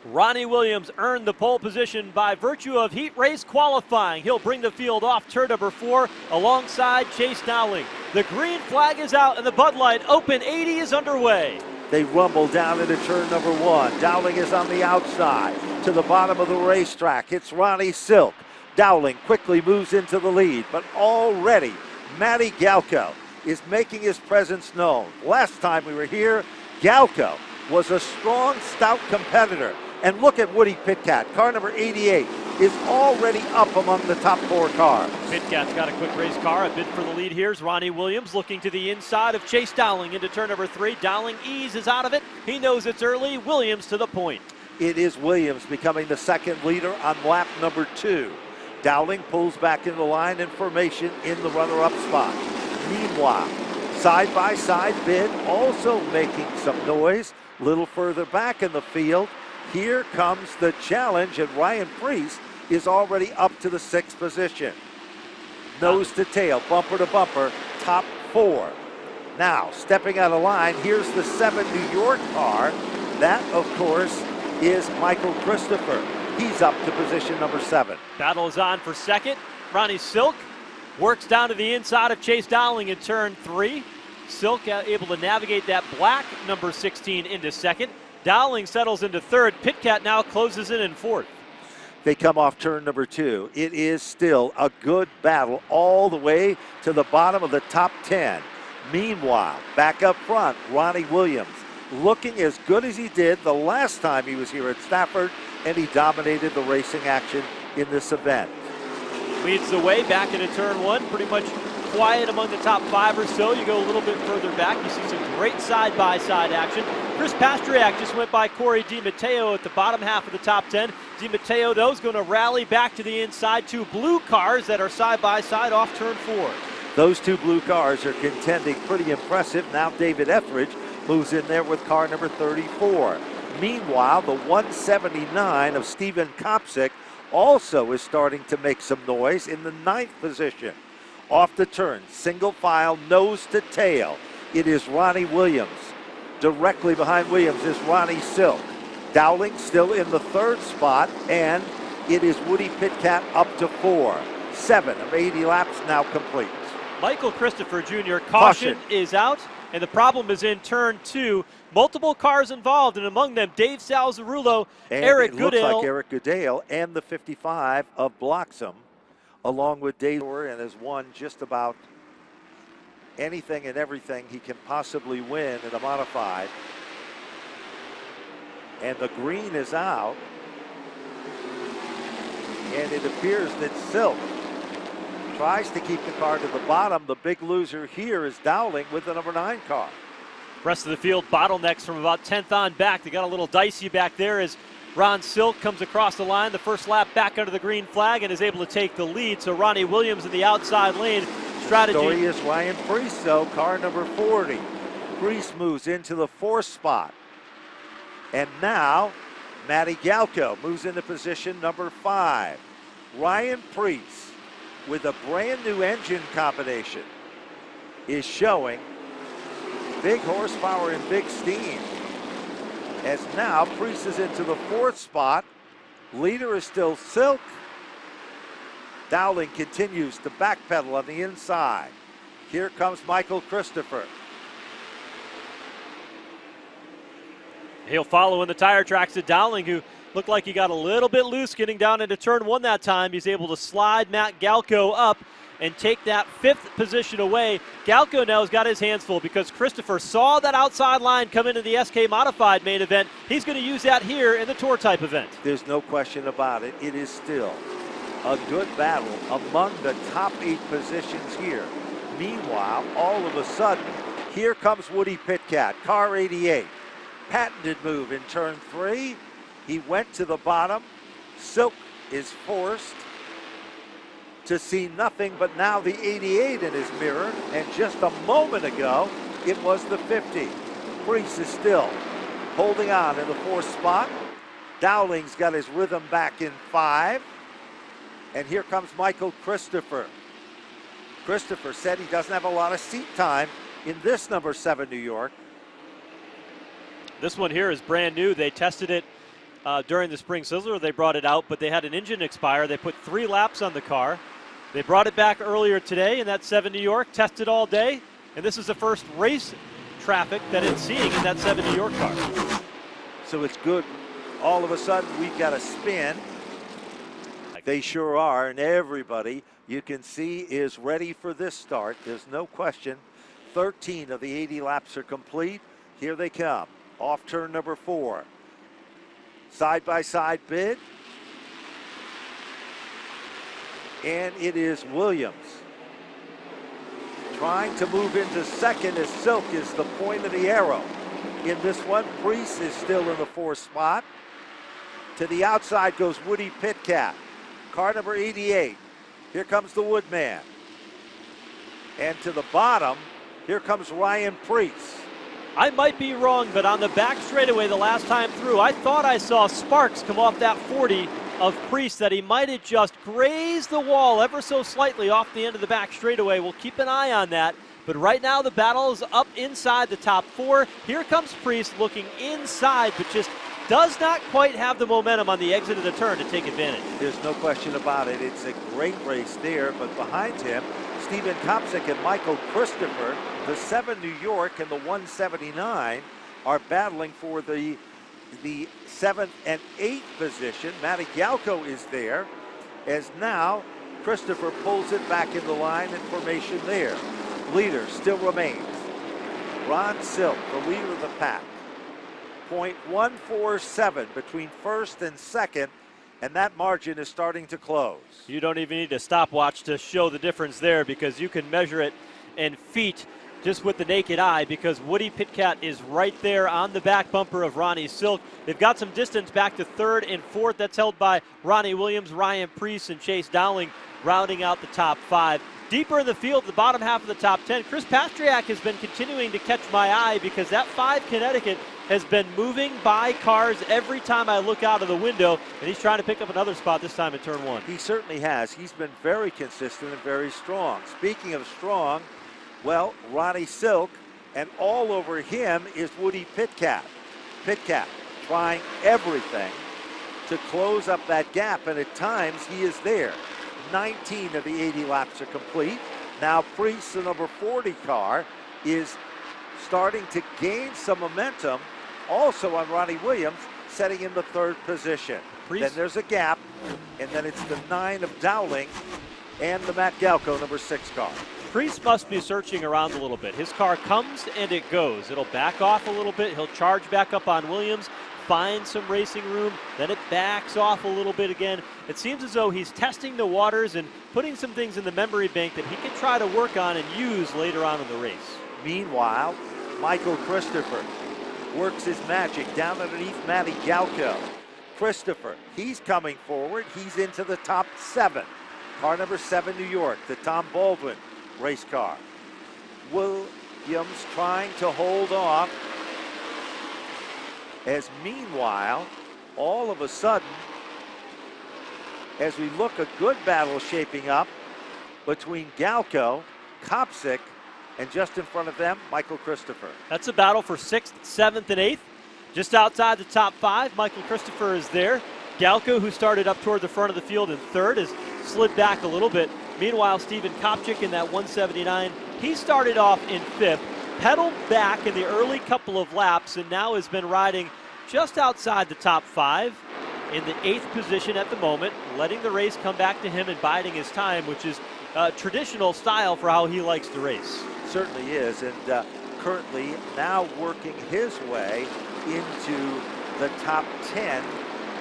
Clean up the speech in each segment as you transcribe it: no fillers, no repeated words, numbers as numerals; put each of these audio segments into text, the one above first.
Ronnie Williams earned the pole position by virtue of heat race qualifying. He'll bring the field off turn number 4 alongside Chase Dowling. The green flag is out and the Bud Light Open 80 is underway. They rumble down into turn number 1. Dowling is on the outside to the bottom of the racetrack. It's Ronnie Silk. Dowling quickly moves into the lead, but already Matty Galko is making his presence known. Last time we were here, Galko was a strong, stout competitor. And look at Woody Pitkat. Car number 88 is already up among the top 4 cars. Pitkat's got a quick race car. A bid for the lead here is Ronnie Williams looking to the inside of Chase Dowling into turn number 3. Dowling eases out of it. He knows it's early. Williams to the point. It is Williams becoming the second leader on lap number 2. Dowling pulls back into line and formation in the runner-up spot. Meanwhile, side-by-side bid also making some noise. A little further back in the field. Here comes the challenge, and Ryan Preece is already up to the 6th position. Nose to tail, bumper to bumper, top 4. Now, stepping out of line, here's the 7 New York car. That, of course, is Michael Christopher. He's up to position number 7. Battle is on for second. Ronnie Silk works down to the inside of Chase Dowling in turn 3. Silk able to navigate that black number 16 into second. Dowling settles into third. Pitkat now closes in 4th. They come off turn number 2. It is still a good battle all the way to the bottom of the top 10. Meanwhile, back up front, Ronnie Williams looking as good as he did the last time he was here at Stafford, and he dominated the racing action in this event. Leads the way back into turn 1, pretty much quiet among the top 5 or so. You go a little bit further back, you see some great side-by-side action. Chris Pastriak just went by Corey DiMatteo at the bottom half of the top 10. DiMatteo, though, is going to rally back to the inside. 2 blue cars that are side-by-side off turn 4. Those 2 blue cars are contending pretty impressive. Now David Etheridge moves in there with car number 34. Meanwhile, the 179 of Steven Kopsick also is starting to make some noise in the 9th position. Off the turn, single file, nose to tail. It is Ronnie Williams. Directly behind Williams is Ronnie Silk. Dowling still in the 3rd spot, and it is Woody Pitkat up to 4. 7 of 80 laps now complete. Michael Christopher Jr. Caution is out, and the problem is in turn 2. Multiple cars involved, and among them Dave Salzarulo, Eric Goodale. Looks like Eric Goodale and the 55 of Bloxham, along with Dave, and has won just about anything and everything he can possibly win in a modified. And the green is out, and it appears that Silk tries to keep the car to the bottom. The big loser here is Dowling with the number 9 car. Rest of the field bottlenecks from about 10th on back. They got a little dicey back there as Ron Silk comes across the line, the first lap back under the green flag, and is able to take the lead. So Ronnie Williams in the outside lane. Strategy. Story is Ryan Preece, though, car number 40. Preece moves into the 4th spot. And now, Matty Galko moves into position number 5. Ryan Preece, with a brand new engine combination, is showing big horsepower and big steam. As now Preece is into the 4th spot. Leader is still Silk. Dowling continues to backpedal on the inside. Here comes Michael Christopher. He'll follow in the tire tracks to Dowling, who looked like he got a little bit loose getting down into turn 1 that time. He's able to slide Matt Galko up and take that 5th position away. Galko now has got his hands full because Christopher saw that outside line come into the SK Modified main event. He's going to use that here in the Tour type event. There's no question about it. It is still a good battle among the top 8 positions here. Meanwhile, all of a sudden, here comes Woody Pitkat, car 88. Patented move in turn 3. He went to the bottom. Silk is forced to see nothing but now the 88 in his mirror, and just a moment ago it was the 50. Preece is still holding on in the 4th spot. Dowling's got his rhythm back in 5, and here comes Michael Christopher. Christopher said he doesn't have a lot of seat time in this number 7 New York. This one here is brand new. They tested it during the Spring Sizzler. They brought it out, but they had an engine expire. They put 3 laps on the car. They brought it back earlier today in that 7 New York, tested all day, and this is the first race traffic that it's seeing in that 7 New York car. So it's good. All of a sudden, we've got a spin. They sure are, and everybody you can see is ready for this start. There's no question. 13 of the 80 laps are complete. Here they come. Off turn number 4. Side-by-side bid. And it is Williams trying to move into second as Silk is the point of the arrow. In this one, Priest is still in the 4th spot. To the outside goes Woody Pitkat. Car number 88. Here comes the Woodman. And to the bottom, here comes Ryan Priest. I might be wrong, but on the back straightaway the last time through, I thought I saw sparks come off that 40 of Priest, that he might have just grazed the wall ever so slightly off the end of the back straightaway. We'll keep an eye on that. But right now the battle is up inside the top 4. Here comes Priest looking inside, but just does not quite have the momentum on the exit of the turn to take advantage. There's no question about it. It's a great race there, but behind him, Stephen Kopsick and Michael Christopher, the 7 New York and the 179, are battling for the 7th and 8th position. Matty Galko is there, as now Christopher pulls it back in the line and formation there. Leader still remains Ron Silk, the leader of the pack. 0.147 between first and second, and that margin is starting to close. You don't even need a stopwatch to show the difference there, because you can measure it in feet just with the naked eye, because Woody Pitkat is right there on the back bumper of Ronnie Silk. They've got some distance back to 3rd and 4th. That's held by Ronnie Williams, Ryan Priest, and Chase Dowling rounding out the top 5. Deeper in the field, the bottom half of the top 10, Chris Pastriak has been continuing to catch my eye, because that 5 Connecticut has been moving by cars every time I look out of the window, and he's trying to pick up another spot this time in turn 1. He certainly has. He's been very consistent and very strong. Speaking of strong, well, Ronnie Silk, and all over him is Woody Pitkat. Pitkat trying everything to close up that gap, and at times he is there. 19 of the 80 laps are complete. Now Priest, the number 40 car, is starting to gain some momentum also on Ronnie Williams, setting in the 3rd position. Priest. Then there's a gap, and then it's the 9 of Dowling and the Matt Galko number 6 car. Priest must be searching around a little bit. His car comes and it goes. It'll back off a little bit. He'll charge back up on Williams, find some racing room, then it backs off a little bit again. It seems as though he's testing the waters and putting some things in the memory bank that he can try to work on and use later on in the race. Meanwhile, Michael Christopher works his magic down underneath Matty Galko. Christopher, he's coming forward. He's into the top 7. Car number 7, New York, the Tom Baldwin race car. Williams trying to hold off, as meanwhile, all of a sudden, as we look, a good battle shaping up between Galko, Kopsick, and just in front of them, Michael Christopher. That's a battle for 6th, 7th, and 8th. Just outside the top 5, Michael Christopher is there. Galko, who started up toward the front of the field in 3rd, has slid back a little bit. Meanwhile, Stephen Kopsick in that 179, he started off in 5th, pedaled back in the early couple of laps, and now has been riding just outside the top 5 in the 8th position at the moment, letting the race come back to him and biding his time, which is traditional style for how he likes to race. Certainly is, and currently now working his way into the top 10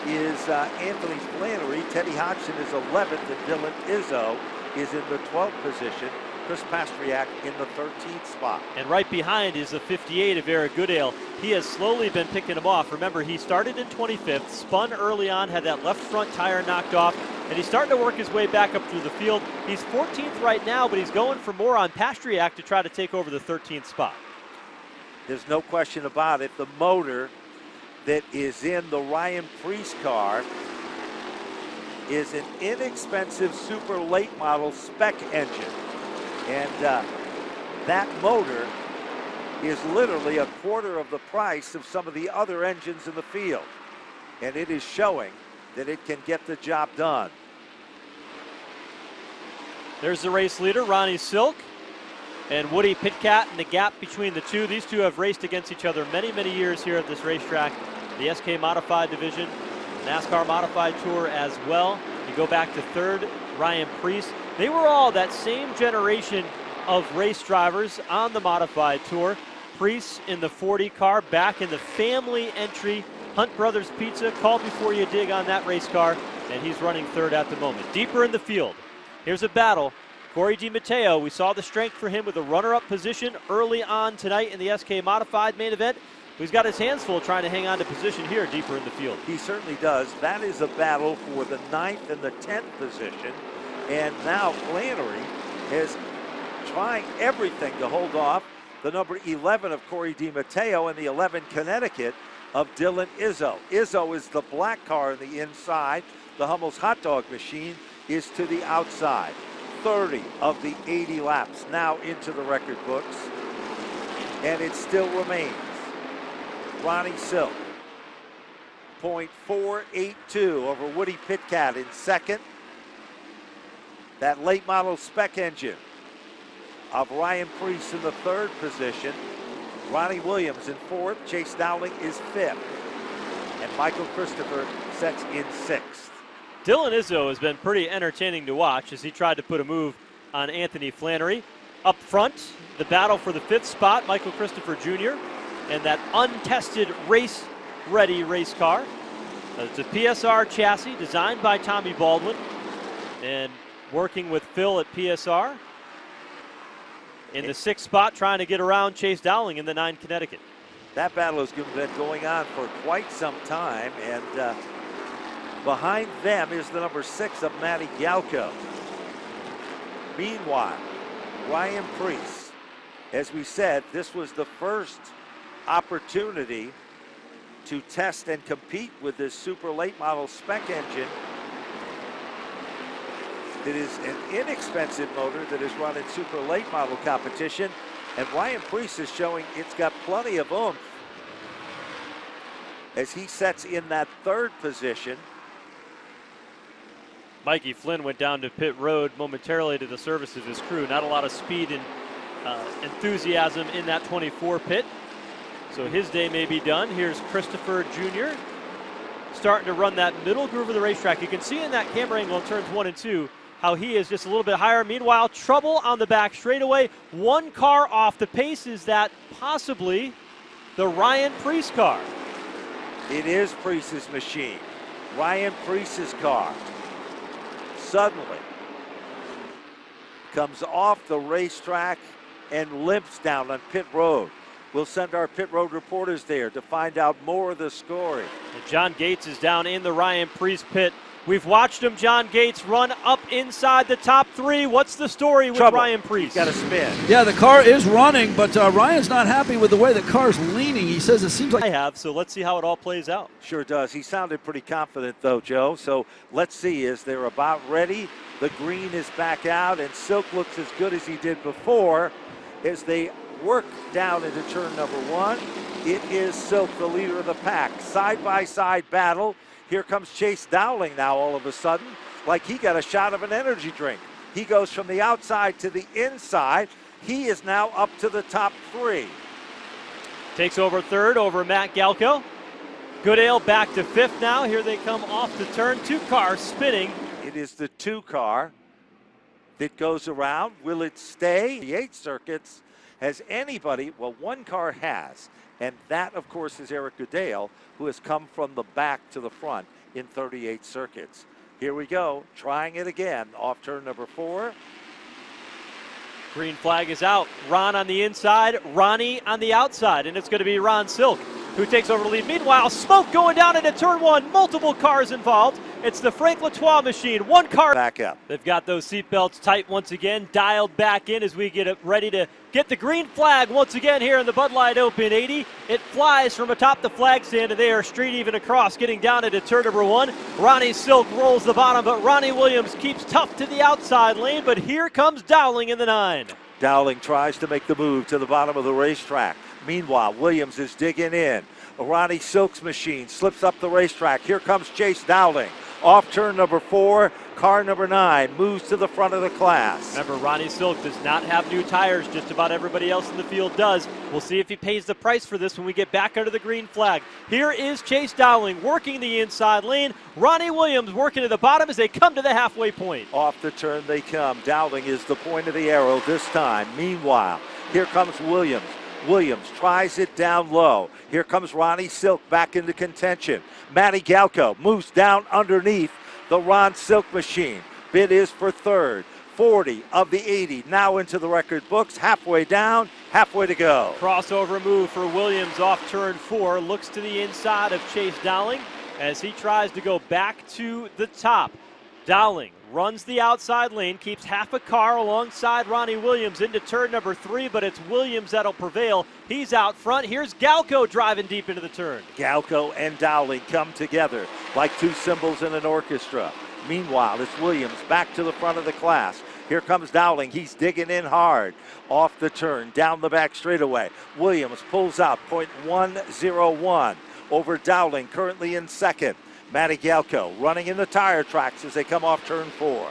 is Anthony Flannery. Teddy Hodgson is 11th, and Dylan Izzo is in the 12th position. Chris Pastriak in the 13th spot. And right behind is the 58 of Eric Goodale. He has slowly been picking him off. Remember, he started in 25th, spun early on, had that left front tire knocked off, and he's starting to work his way back up through the field. He's 14th right now, but he's going for more on Pastriak to try to take over the 13th spot. There's no question about it. The motor that is in the Ryan Priest car is an inexpensive super late model spec engine. And that motor is literally a quarter of the price of some of the other engines in the field. and it is showing that it can get the job done. There's the race leader, Ronnie Silk, and Woody Pitkat, and the gap between the two. These two have raced against each other many, many years here at this racetrack. The SK Modified Division, NASCAR Modified Tour as well. You go back to third, Ryan Preece. They were all that same generation of race drivers on the Modified Tour. Preece in the 40 car, back in the family entry Hunt Brothers Pizza. Call before you dig on that race car, and he's running third at the moment. Deeper in the field, here's a battle. Corey DiMatteo, we saw the strength for him with a runner-up position early on tonight in the SK Modified main event. He's got his hands full trying to hang on to position here deeper in the field. He certainly does. That is a battle for the 9th and the 10th position. And now Flannery is trying everything to hold off the number 11 of Corey DiMatteo and the 11 Connecticut of Dylan Izzo. Izzo is the black car on the inside. The Hummel's hot dog machine is to the outside. 30 of the 80 laps now into the record books. And it still remains Ronnie Silk, 0.482 over Woody Pitkat in second. That late model spec engine of Ryan Preece in the third position. Ronnie Williams in fourth. Chase Dowling is fifth. And Michael Christopher sets in sixth. Dylan Izzo has been pretty entertaining to watch as he tried to put a move on Anthony Flannery. Up front, the battle for the fifth spot, Michael Christopher Jr. and that untested race-ready race car. It's a PSR chassis designed by Tommy Baldwin and working with Phil at PSR. In the sixth spot, trying to get around Chase Dowling in the 9 Connecticut. That battle has been going on for quite some time, and behind them is the number 6 of Matty Galco. Meanwhile, Ryan Preece, as we said, this was the first opportunity to test and compete with this super late model spec engine. It is an inexpensive motor that is run in super late model competition, and Ryan Preece is showing it's got plenty of oomph as he sets in that third position. Mikey Flynn went down to pit road momentarily to the service of his crew. Not a lot of speed and enthusiasm in that 24 pit. So his day may be done. Here's Christopher Jr. starting to run that middle groove of the racetrack. You can see in that camera angle in turns 1 and 2 how he is just a little bit higher. Meanwhile, trouble on the back straightaway. One car off the pace. Is that possibly the Ryan Preece car? It is Preece's machine. Ryan Preece's car suddenly comes off the racetrack and limps down on pit road. We'll send our pit road reporters there to find out more of the story. And John Gates is down in the Ryan Preece pit. We've watched him, John Gates, run up inside the top 3. What's the story with Ryan Preece? Got to spin. Yeah, the car is running, but Ryan's not happy with the way the car's leaning. He says it seems like... I have, so let's see how it all plays out. Sure does. He sounded pretty confident, though, Joe. So let's see as they're about ready. The green is back out, and Silk looks as good as he did before as they work down into turn number 1. It is Silk, the leader of the pack. Side-by-side battle. Here comes Chase Dowling now all of a sudden, like he got a shot of an energy drink. He goes from the outside to the inside. He is now up to the top 3. Takes over third over Matt Galco. Goodale back to 5th now. Here they come off the turn. 2 cars spinning. It is the 2 car that goes around. Will it stay? The 8 circuits. Has anybody? Well, 1 car has. And that, of course, is Eric Goodale, who has come from the back to the front in 38 circuits. Here we go, trying it again, off turn number 4. Green flag is out. Ron on the inside, Ronnie on the outside, and it's going to be Ron Silk who takes over the lead. Meanwhile, smoke going down into turn 1, multiple cars involved. It's the Frank Latois machine, 1 car. Back up. They've got those seatbelts tight once again, dialed back in as we get it ready to get the green flag once again here in the Bud Light Open 80. It flies from atop the flag stand, and they are straight even across, getting down into turn number 1. Ronnie Silk rolls the bottom, but Ronnie Williams keeps tough to the outside lane, but here comes Dowling in the 9. Dowling tries to make the move to the bottom of the racetrack. Meanwhile, Williams is digging in. Ronnie Silk's machine slips up the racetrack. Here comes Chase Dowling. Off turn number 4, car number 9 moves to the front of the class. Remember, Ronnie Silk does not have new tires. Just about everybody else in the field does. We'll see if he pays the price for this when we get back under the green flag. Here is Chase Dowling working the inside lane. Ronnie Williams working to the bottom as they come to the halfway point. Off the turn they come. Dowling is the point of the arrow this time. Meanwhile, here comes Williams. Williams tries it down low. Here comes Ronnie Silk back into contention. Matty Galco moves down underneath the Ron Silk machine. Bid is for third. 40 of the 80 now into the record books. Halfway down, halfway to go. Crossover move for Williams off turn 4. Looks to the inside of Chase Dowling as he tries to go back to the top. Dowling runs the outside lane, keeps half a car alongside Ronnie Williams into turn number 3, but it's Williams that'll prevail. He's out front. Here's Galco driving deep into the turn. Galco and Dowling come together like two cymbals in an orchestra. Meanwhile, it's Williams back to the front of the class. Here comes Dowling. He's digging in hard. Off the turn, down the back straightaway. Williams pulls out .101 over Dowling, currently in second. Matty Galco running in the tire tracks as they come off turn 4.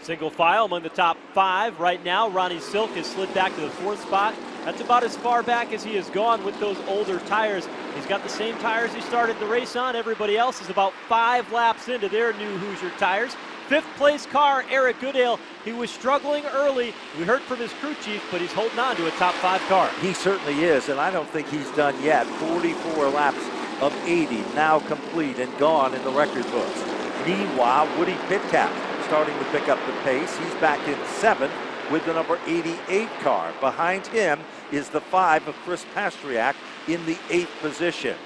Single file among the top 5 right now. Ronnie Silk has slid back to the 4th spot. That's about as far back as he has gone with those older tires. He's got the same tires he started the race on. Everybody else is about 5 laps into their new Hoosier tires. 5th place car, Eric Goodale. He was struggling early. We heard from his crew chief, but he's holding on to a top 5 car. He certainly is, and I don't think he's done yet. 44 laps of 80 now complete and gone in the record books. Meanwhile, Woody Pitkat starting to pick up the pace. He's back in 7th with the number 88 car. Behind him is the 5 of Chris Pastriak in the 8th position.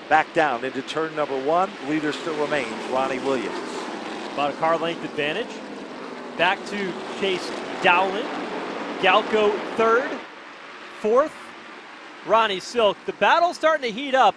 Back down into turn number 1. Leader still remains Ronnie Williams. About a car length advantage. Back to Chase Dowling. Galco 3rd. 4th, Ronnie Silk. The battle's starting to heat up.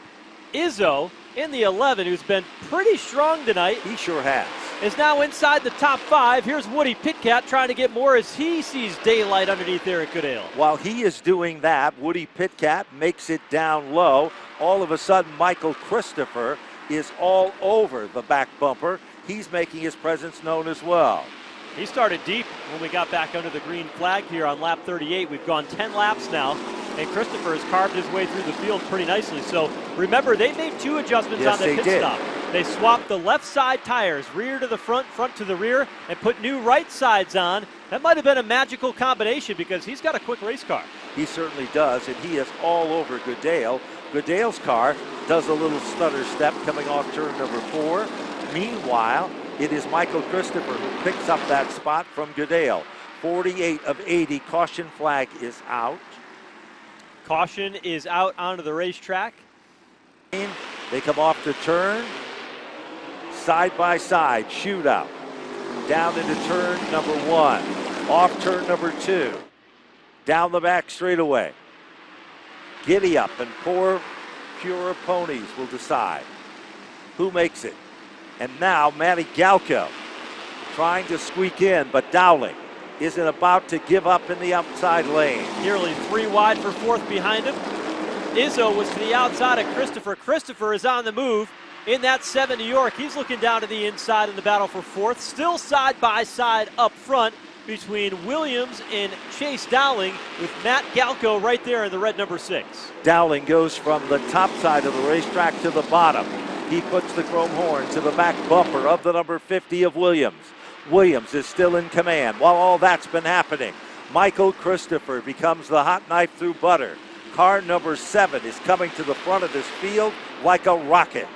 Izzo in the 11, who's been pretty strong tonight. He sure has. Is now inside the top 5. Here's Woody Pitkat trying to get more as he sees daylight underneath Eric Goodale. While he is doing that, Woody Pitkat makes it down low. All of a sudden, Michael Christopher is all over the back bumper. He's making his presence known as well. He started deep when we got back under the green flag here on lap 38. We've gone 10 laps now, and Christopher has carved his way through the field pretty nicely. So remember, they made 2 adjustments on the pit stop. They swapped the left side tires, rear to the front, front to the rear, and put new right sides on. That might have been a magical combination because he's got a quick race car. He certainly does, and he is all over Goodale. Goodale's car does a little stutter step coming off turn number 4. Meanwhile, it is Michael Christopher who picks up that spot from Goodale. 48 of 80. Caution flag is out. Caution is out onto the racetrack. They come off the turn. Side by side shootout. Down into turn number 1. Off turn number 2. Down the back straightaway. Giddy up and poor pure ponies will decide who makes it. And now Matty Galco trying to squeak in, but Dowling isn't about to give up in the outside lane. Nearly 3 wide for 4th behind him. Izzo was to the outside of Christopher. Christopher is on the move in that 7 New York. He's looking down to the inside in the battle for 4th. Still side by side up front between Williams and Chase Dowling, with Matt Galco right there in the red number 6. Dowling goes from the top side of the racetrack to the bottom. He puts the chrome horn to the back bumper of the number 50 of Williams. Williams is still in command. While all that's been happening, Michael Christopher becomes the hot knife through butter. Car number 7 is coming to the front of this field like a rocket.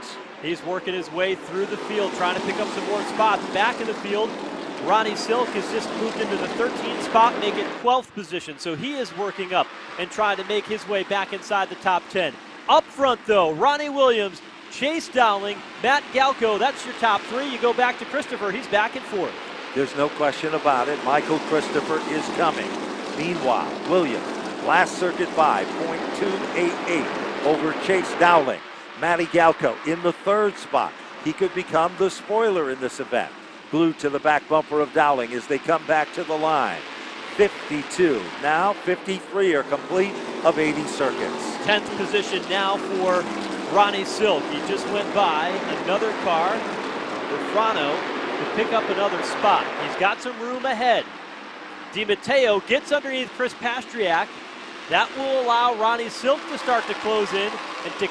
He's working his way through the field, trying to pick up some more spots. Back in the field, Ronnie Silk has just moved into the 13th spot, making 12th position. So he is working up and trying to make his way back inside the top 10. Up front, though, Ronnie Williams, Chase Dowling, Matt Galco, that's your top 3. You go back to Christopher, he's back in 4th. There's no question about it. Michael Christopher is coming. Meanwhile, Williams, last circuit by, .288 over Chase Dowling. Matty Galco in the 3rd spot. He could become the spoiler in this event. Glued to the back bumper of Dowling as they come back to the line. 52, now 53 are complete of 80 circuits. 10th position now for Ronnie Silk. He just went by another car, Rufrano, to pick up another spot. He's got some room ahead. DiMatteo gets underneath Chris Pastriak. That will allow Ronnie Silk to start to close in and to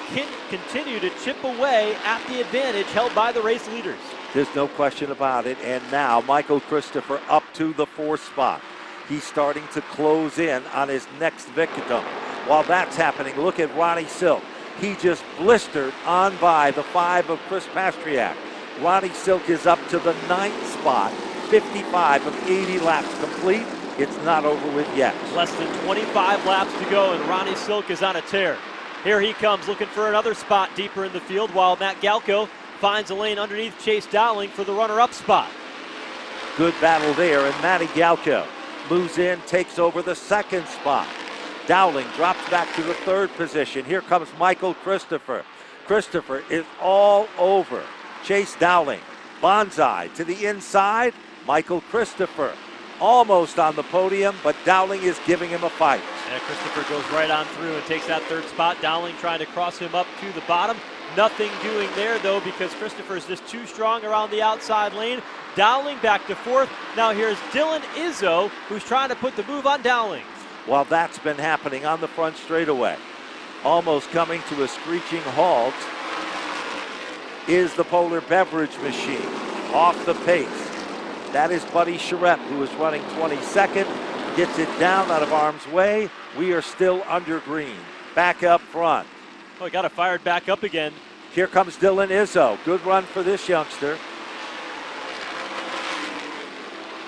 continue to chip away at the advantage held by the race leaders. There's no question about it. And now Michael Christopher up to the 4th spot. He's starting to close in on his next victim. While that's happening, look at Ronnie Silk. He just blistered on by the 5 of Chris Pastriak. Ronnie Silk is up to the 9th spot. 55 of 80 laps complete. It's not over with yet. Less than 25 laps to go, and Ronnie Silk is on a tear. Here he comes looking for another spot deeper in the field, while Matt Galko finds a lane underneath Chase Dowling for the runner-up spot. Good battle there, and Matty Galko moves in, takes over the 2nd spot. Dowling drops back to the 3rd position. Here comes Michael Christopher. Christopher is all over Chase Dowling. Bonsai to the inside. Michael Christopher almost on the podium, but Dowling is giving him a fight. And Christopher goes right on through and takes that 3rd spot. Dowling trying to cross him up to the bottom. Nothing doing there, though, because Christopher is just too strong around the outside lane. Dowling back to 4th. Now here's Dylan Izzo, who's trying to put the move on Dowling. While that's been happening on the front straightaway, almost coming to a screeching halt, is the Polar Beverage Machine off the pace. That is Buddy Charette, who is running 22nd, gets it down out of harm's way. We are still under green. Back up front. Oh, he got it fired back up again. Here comes Dylan Izzo. Good run for this youngster.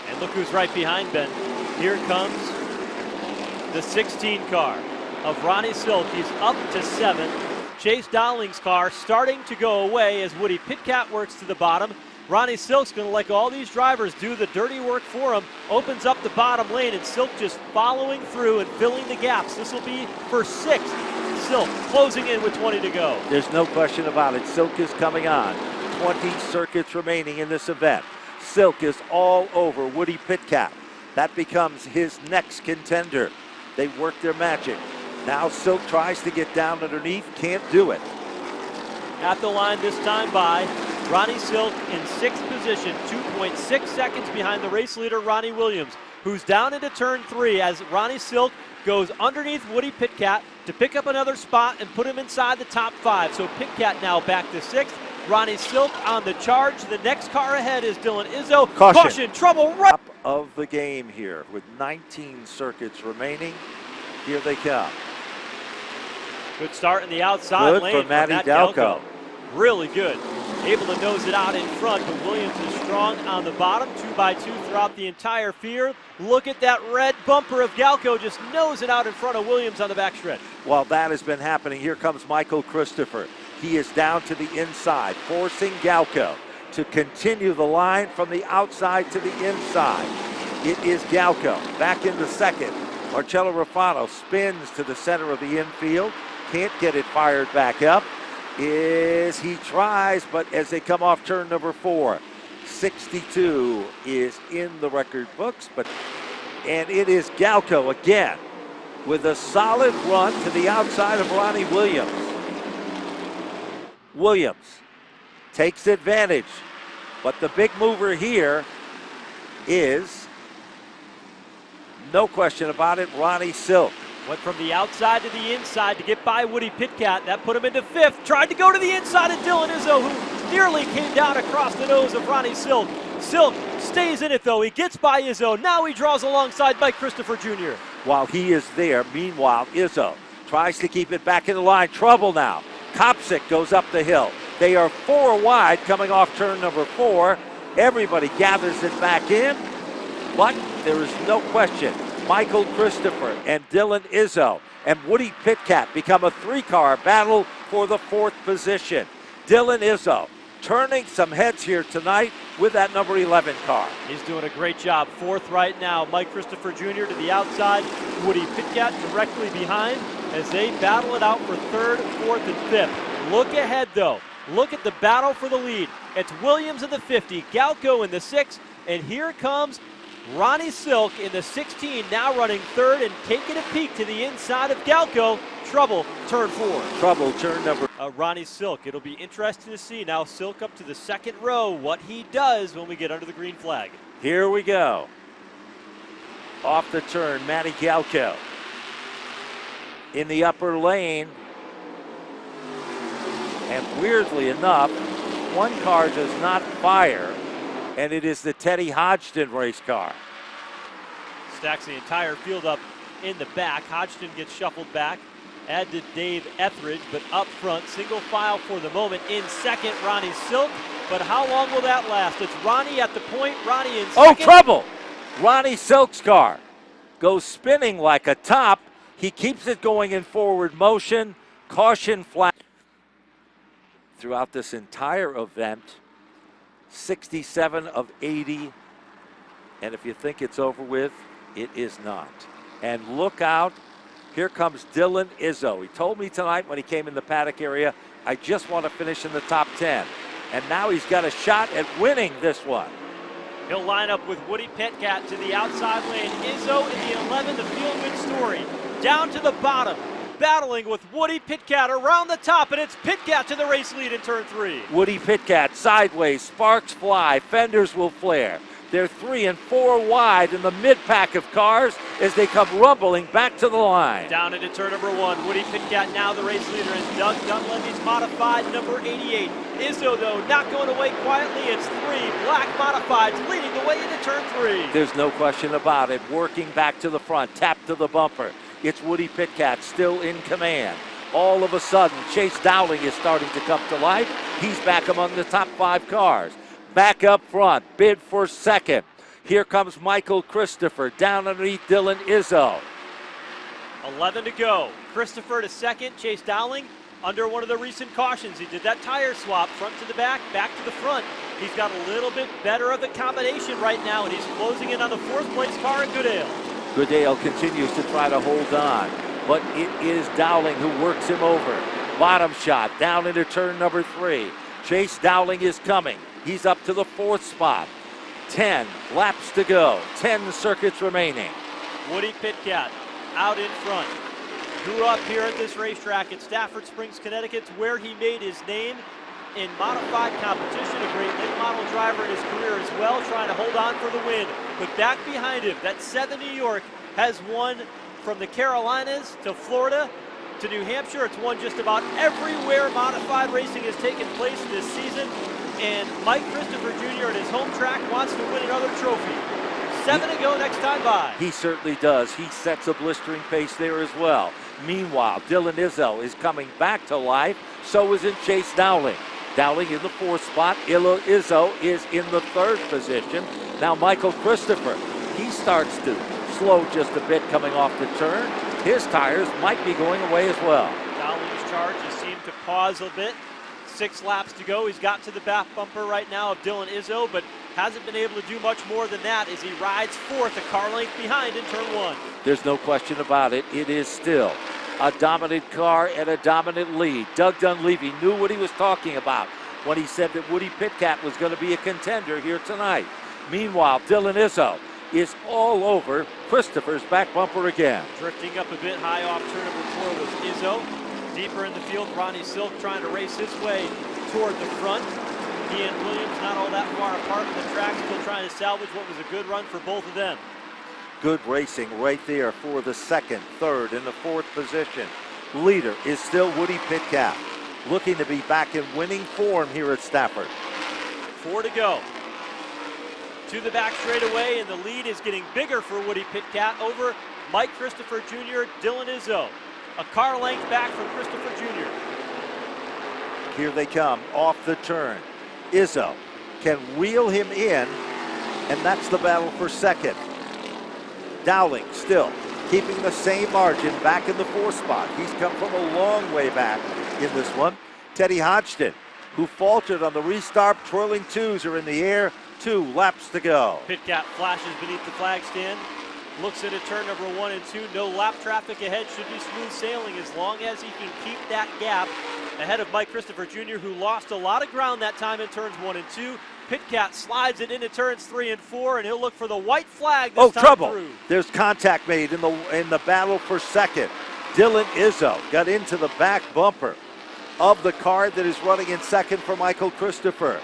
And look who's right behind Ben. Here comes the 16 car of Ronnie Silk. He's up to 7th. Chase Dowling's car starting to go away as Woody Pitkat works to the bottom. Ronnie Silk's going to let all these drivers do the dirty work for him. Opens up the bottom lane, and Silk just following through and filling the gaps. This will be for 6th. Silk closing in with 20 to go. There's no question about it. Silk is coming on. 20 circuits remaining in this event. Silk is all over Woody Pitkat. That becomes his next contender. They work their magic. Now Silk tries to get down underneath, can't do it. At the line this time by Ronnie Silk in 6th position, 2.6 seconds behind the race leader Ronnie Williams, who's down into turn 3 as Ronnie Silk goes underneath Woody Pitkat to pick up another spot and put him inside the top 5. So Pitkat now back to 6th. Ronnie Silk on the charge. The next car ahead is Dylan Izzo. Caution. Trouble right Top of the game here with 19 circuits remaining. Here they come. Good start in the outside Good lane for Matty Matt Galko. Really good. Able to nose it out in front, but Williams is strong on the bottom, 2x2 throughout the entire field. Look at that red bumper of Galko just nose it out in front of Williams on the backstretch. While that has been happening, here comes Michael Christopher. He is down to the inside, forcing Galko to continue the line from the outside to the inside. It is Galko back into 2nd. Marcello Rufrano spins to the center of the infield. Can't get it fired back up. He tries, but as they come off turn number 4, 62 is in the record books, and it is Galko again with a solid run to the outside of Ronnie Williams. Williams takes advantage, but the big mover here is, no question about it, Ronnie Silk. Went from the outside to the inside to get by Woody Pitkat. That put him into 5th. Tried to go to the inside of Dylan Izzo, who nearly came down across the nose of Ronnie Silk. Silk stays in it, though. He gets by Izzo. Now he draws alongside Mike Christopher Jr. While he is there, meanwhile, Izzo tries to keep it back in the line. Trouble now. Kopsick goes up the hill. They are 4 wide coming off turn number 4. Everybody gathers it back in, but there is no question. Michael Christopher and Dylan Izzo and Woody Pitkat become a 3-car battle for the 4th position. Dylan Izzo turning some heads here tonight with that number 11 car. He's doing a great job. 4th right now. Mike Christopher Jr. to the outside. Woody Pitkat directly behind as they battle it out for 3rd, 4th, and 5th. Look ahead, though. Look at the battle for the lead. It's Williams in the 50, Galko in the 6, and here comes Ronnie Silk in the 16, now running 3rd and taking a peek to the inside of Galko. trouble, turn 4. Trouble, turn number. Ronnie Silk. It'll be interesting to see now Silk up to the second row, what he does when we get under the green flag. Here we go. Off the turn, Matty Galko. In the upper lane. And weirdly enough, one car does not fire, and it is the Teddy Hodgson race car. Stacks the entire field up in the back. Hodgson gets shuffled back. Add to Dave Etheridge, but up front, single file for the moment. In second, Ronnie Silk. But how long will that last? It's Ronnie at the point. Ronnie in second. Oh, trouble! Ronnie Silk's car goes spinning like a top. He keeps it going in forward motion. Caution flag. Throughout this entire event, 67 of 80. And if you think it's over with, it is not. And look out. Here comes Dylan Izzo. He told me tonight when he came in the paddock area, I just want to finish in the top 10. And now he's got a shot at winning this one. He'll line up with Woody Pitkat to the outside lane. Izzo in the 11, the feel-good story. Down to the bottom, battling with Woody Pitkat around the top, and it's Pitkat to the race lead in turn 3. Woody Pitkat sideways, sparks fly, fenders will flare. They're 3 and 4 wide in the mid-pack of cars as they come rumbling back to the line. Down into turn number 1. Woody Pitkat now the race leader in Doug Dunleavy's modified number 88. Izzo, though, not going away quietly. It's 3 black modifieds leading the way into turn 3. There's no question about it. Working back to the front, tap to the bumper. It's Woody Pitkat still in command. All of a sudden, Chase Dowling is starting to come to life. He's back among the top 5 cars. Back up front, bid for second. Here comes Michael Christopher down underneath Dylan Izzo. 11 to go. Christopher to second. Chase Dowling under one of the recent cautions. He did that tire swap, front to the back to the front. He's got a little bit better of a combination right now, and he's closing in on the 4th place car in Goodale. Goodale continues to try to hold on, but it is Dowling who works him over. Bottom shot down into turn number 3. Chase Dowling is coming. He's up to the 4th spot. 10 laps to go. 10 circuits remaining. Woody Pitkat out in front. Grew up here at this racetrack at Stafford Springs, Connecticut, where he made his name in modified competition. A great late model driver in his career as well, trying to hold on for the win. But back behind him, that 7 New York has won from the Carolinas to Florida to New Hampshire. It's won just about everywhere modified racing has taken place this season. And Mike Christopher Jr. at his home track wants to win another trophy. 7 to go next time by. He certainly does. He sets a blistering pace there as well. Meanwhile, Dylan Izzo is coming back to life. So is in Chase Dowling. Dowling in the 4th spot. Izzo is in the 3rd position. Now Michael Christopher, he starts to slow just a bit coming off the turn. His tires might be going away as well. Dowling's charge has seemed to pause a bit. 6 laps to go. He's got to the back bumper right now of Dylan Izzo, but hasn't been able to do much more than that as he rides 4th, a car length behind in turn 1. There's no question about it. It is still a dominant car and a dominant lead. Doug Dunleavy knew what he was talking about when he said that Woody Pitkat was going to be a contender here tonight. Meanwhile, Dylan Izzo is all over Christopher's back bumper again. Drifting up a bit high off turn number 4 was Izzo. Deeper in the field, Ronnie Silk trying to race his way toward the front. He and Williams not all that far apart from the track, still trying to salvage what was a good run for both of them. Good racing right there for the 2nd, 3rd, and the 4th position. Leader is still Woody Pitkat, looking to be back in winning form here at Stafford. 4 to go. To the back straightaway, and the lead is getting bigger for Woody Pitkat over Mike Christopher Jr., Dylan Izzo. A car length back from Christopher Jr. Here they come off the turn. Izzo can wheel him in, and that's the battle for second. Dowling still keeping the same margin back in the 4th spot. He's come from a long way back in this one. Teddy Hodgson, who faltered on the restart, twirling 2s are in the air. 2 laps to go. Pitkat flashes beneath the flag stand. Looks into turn number 1 and 2. No lap traffic ahead. Should be smooth sailing as long as he can keep that gap ahead of Mike Christopher Jr., who lost a lot of ground that time in turns 1 and 2. Pitkat slides it into turns 3 and 4, and he'll look for the white flag this time trouble. through. There's contact made in the battle for second. Dylan Izzo got into the back bumper of the car that is running in second for Michael Christopher.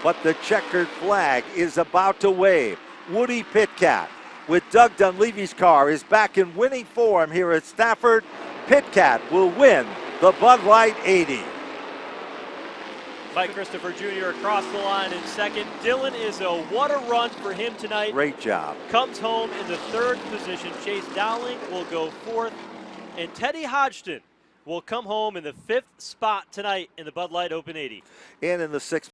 But the checkered flag is about to wave. Woody Pitkat with Doug Dunleavy's car is back in winning form here at Stafford. Pitkat will win the Bud Light 80. Mike Christopher Jr. across the line in second. Dylan Izzo, what a run for him tonight. Great job. Comes home in the third position. Chase Dowling will go fourth. And Teddy Hodgson will come home in the fifth spot tonight in the Bud Light Open 80. And in the sixth